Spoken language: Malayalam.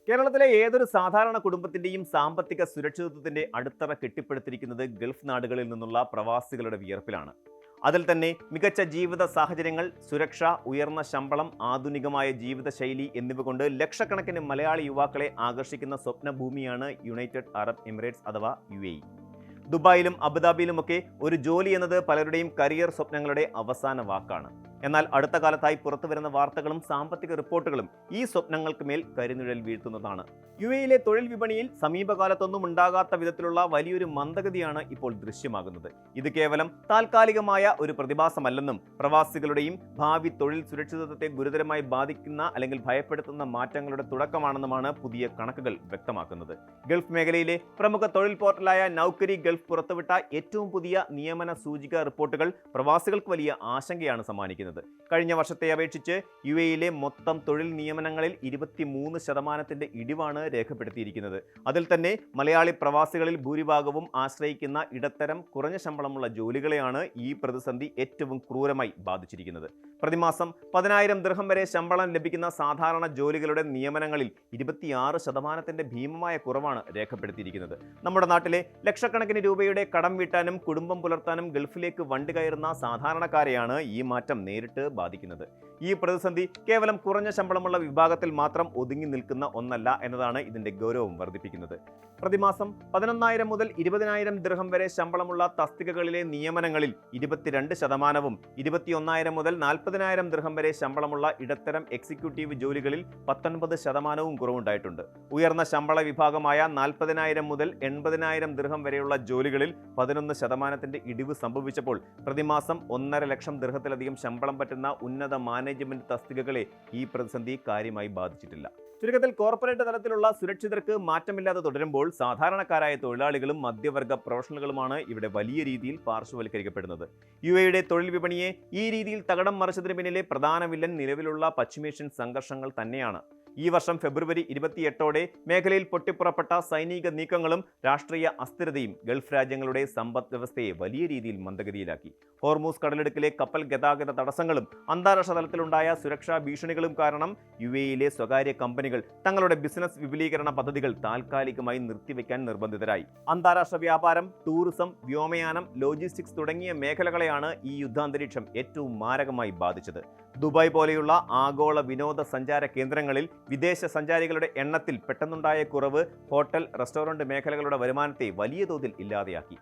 കേരളത്തിലെ ഏതൊരു സാധാരണ കുടുംബത്തിന്റെയും സാമ്പത്തിക സുരക്ഷിതത്വത്തിന്റെ അടിത്തറ കെട്ടിപ്പടുത്തിരിക്കുന്നത് ഗൾഫ് നാടുകളിൽ നിന്നുള്ള പ്രവാസികളുടെ വിയർപ്പിലാണ്. അതിൽ തന്നെ മികച്ച ജീവിത സാഹചര്യങ്ങൾ, സുരക്ഷ, ഉയർന്ന ശമ്പളം, ആധുനികമായ ജീവിതശൈലി എന്നിവ കൊണ്ട് ലക്ഷക്കണക്കിന് മലയാളി യുവാക്കളെ ആകർഷിക്കുന്ന സ്വപ്നഭൂമിയാണ് യുണൈറ്റഡ് അറബ് എമിറേറ്റ്സ് അഥവാ UAE. ദുബായിലും അബുദാബിയിലുമൊക്കെ ഒരു ജോലി എന്നത് പലരുടെയും കരിയർ സ്വപ്നങ്ങളുടെ അവസാന വാക്കാണ്. എന്നാൽ അടുത്ത കാലത്തായി പുറത്തുവരുന്ന വാർത്തകളും സാമ്പത്തിക റിപ്പോർട്ടുകളും ഈ സ്വപ്നങ്ങൾക്ക് മേൽ കരിനിഴൽ വീഴ്ത്തുന്നതാണ്. UAEയിലെ തൊഴിൽ വിപണിയിൽ സമീപകാലത്തൊന്നും ഉണ്ടാകാത്ത വിധത്തിലുള്ള വലിയൊരു മന്ദഗതിയാണ് ഇപ്പോൾ ദൃശ്യമാകുന്നത്. ഇത് കേവലം താൽക്കാലികമായ ഒരു പ്രതിഭാസമല്ലെന്നും പ്രവാസികളുടെയും ഭാവി തൊഴിൽ സുരക്ഷിതത്വത്തെ ഗുരുതരമായി ബാധിക്കുന്ന അല്ലെങ്കിൽ ഭയപ്പെടുത്തുന്ന മാറ്റങ്ങളുടെ തുടക്കമാണെന്നുമാണ് പുതിയ കണക്കുകൾ വ്യക്തമാക്കുന്നത്. ഗൾഫ് മേഖലയിലെ പ്രമുഖ തൊഴിൽ പോർട്ടലായ നൗകരി ഗൾഫ് പുറത്തുവിട്ട ഏറ്റവും പുതിയ നിയമന സൂചിക റിപ്പോർട്ടുകൾ പ്രവാസികൾക്ക് വലിയ ആശങ്കയാണ് സമ്മാനിക്കുന്നത്. കഴിഞ്ഞ വർഷത്തെ അപേക്ഷിച്ച് UAEയിലെ മൊത്തം തൊഴിൽ നിയമനങ്ങളിൽ 23% ഇടിവാണ് രേഖപ്പെടുത്തിയിരിക്കുന്നത്. അതിൽ തന്നെ മലയാളി പ്രവാസികളിൽ ഭൂരിഭാഗവും ആശ്രയിക്കുന്ന ഇടത്തരം കുറഞ്ഞ ശമ്പളമുള്ള ജോലികളെയാണ് ഈ പ്രതിസന്ധി ഏറ്റവും ക്രൂരമായി ബാധിച്ചിരിക്കുന്നത്. പ്രതിമാസം 10,000 ദിർഹം വരെ ശമ്പളം ലഭിക്കുന്ന സാധാരണ ജോലികളുടെ നിയമനങ്ങളിൽ 26% ഭീമമായ കുറവാണ് രേഖപ്പെടുത്തിയിരിക്കുന്നത്. നമ്മുടെ നാട്ടിലെ ലക്ഷക്കണക്കിന് രൂപയുടെ കടം വീട്ടാനും കുടുംബം പുലർത്താനും ഗൾഫിലേക്ക് വണ്ടി കയറുന്ന സാധാരണക്കാരെയാണ് ഈ മാറ്റം നേരിട്ട് ബാധിക്കുന്നത്. ഈ പ്രതിസന്ധി കേവലം കുറഞ്ഞ ശമ്പളമുള്ള വിഭാഗത്തിൽ മാത്രം ഒതുങ്ങി നിൽക്കുന്ന ഒന്നല്ല എന്നതാണ് ഇതിന്റെ ഗൗരവം വർദ്ധിപ്പിക്കുന്നത്. പ്രതിമാസം 11,000 മുതൽ 20,000 ദിർഹം വരെ ശമ്പളമുള്ള തസ്തികകളിലെ നിയമനങ്ങളിൽ 22%, 21,000 മുതൽ 40,000 ദിർഹം വരെ ശമ്പളമുള്ള ഇടത്തരം എക്സിക്യൂട്ടീവ് ജോലികളിൽ 19% കുറവുണ്ടായിട്ടുണ്ട്. ഉയർന്ന ശമ്പള വിഭാഗമായ 40,000 മുതൽ 80,000 ദിർഹം വരെയുള്ള ജോലികളിൽ 11% ഇടിവ് സംഭവിച്ചപ്പോൾ പ്രതിമാസം 1.5 ലക്ഷം ദിർഹത്തിലധികം ശമ്പളം പറ്റുന്ന ഉന്നത മാനേജ്മെന്റ് തസ്തികകളെ ഈ പ്രതിസന്ധി കാര്യമായി ബാധിച്ചിട്ടില്ല. ചുരുക്കത്തിൽ കോർപ്പറേറ്റ് തലത്തിലുള്ള സുരക്ഷിതർക്ക് മാറ്റമില്ലാതെ തുടരുമ്പോൾ സാധാരണക്കാരായ തൊഴിലാളികളും മധ്യവർഗ പ്രൊഫഷണലുകളുമാണ് ഇവിടെ വലിയ രീതിയിൽ പാർശ്വവൽക്കരിക്കപ്പെടുന്നത്. UAEയുടെ തൊഴിൽ വിപണിയെ ഈ രീതിയിൽ തകിടം മറിച്ചതിന് പിന്നിലെ പ്രധാന വില്ലൻ നിലവിലുള്ള പശ്ചിമേഷ്യൻ സംഘർഷങ്ങൾ തന്നെയാണ്. ഈ വർഷം ഫെബ്രുവരി 28 മേഖലയിൽ പൊട്ടിപ്പുറപ്പെട്ട സൈനിക നീക്കങ്ങളും രാഷ്ട്രീയ അസ്ഥിരതയും ഗൾഫ് രാജ്യങ്ങളുടെ സമ്പദ് വ്യവസ്ഥയെ വലിയ രീതിയിൽ മന്ദഗതിയിലാക്കി. ഹോർമൂസ് കടലിടുക്കിലെ കപ്പൽ ഗതാഗത തടസ്സങ്ങളും അന്താരാഷ്ട്ര തലത്തിലുണ്ടായ സുരക്ഷാ ഭീഷണികളും കാരണം UAEയിലെ സ്വകാര്യ കമ്പനികൾ തങ്ങളുടെ ബിസിനസ് വിപുലീകരണ പദ്ധതികൾ താൽക്കാലികമായി നിർത്തിവെക്കാൻ നിർബന്ധിതരായി. അന്താരാഷ്ട്ര വ്യാപാരം, ടൂറിസം, വ്യോമയാനം, ലോജിസ്റ്റിക്സ് തുടങ്ങിയ മേഖലകളെയാണ് ഈ യുദ്ധാന്തരീക്ഷം ഏറ്റവും മാരകമായി ബാധിച്ചത്. ദുബായ് പോലെയുള്ള ആഗോള വിനോദസഞ്ചാര കേന്ദ്രങ്ങളിൽ വിദേശ സഞ്ചാരികളുടെ എണ്ണത്തിൽ പെട്ടെന്നുണ്ടായ കുറവ് ഹോട്ടൽ, റെസ്റ്റോറന്റ് മേഖലകളുടെ വരുമാനത്തെ വലിയ തോതിൽ ഇല്ലാതെയാക്കി.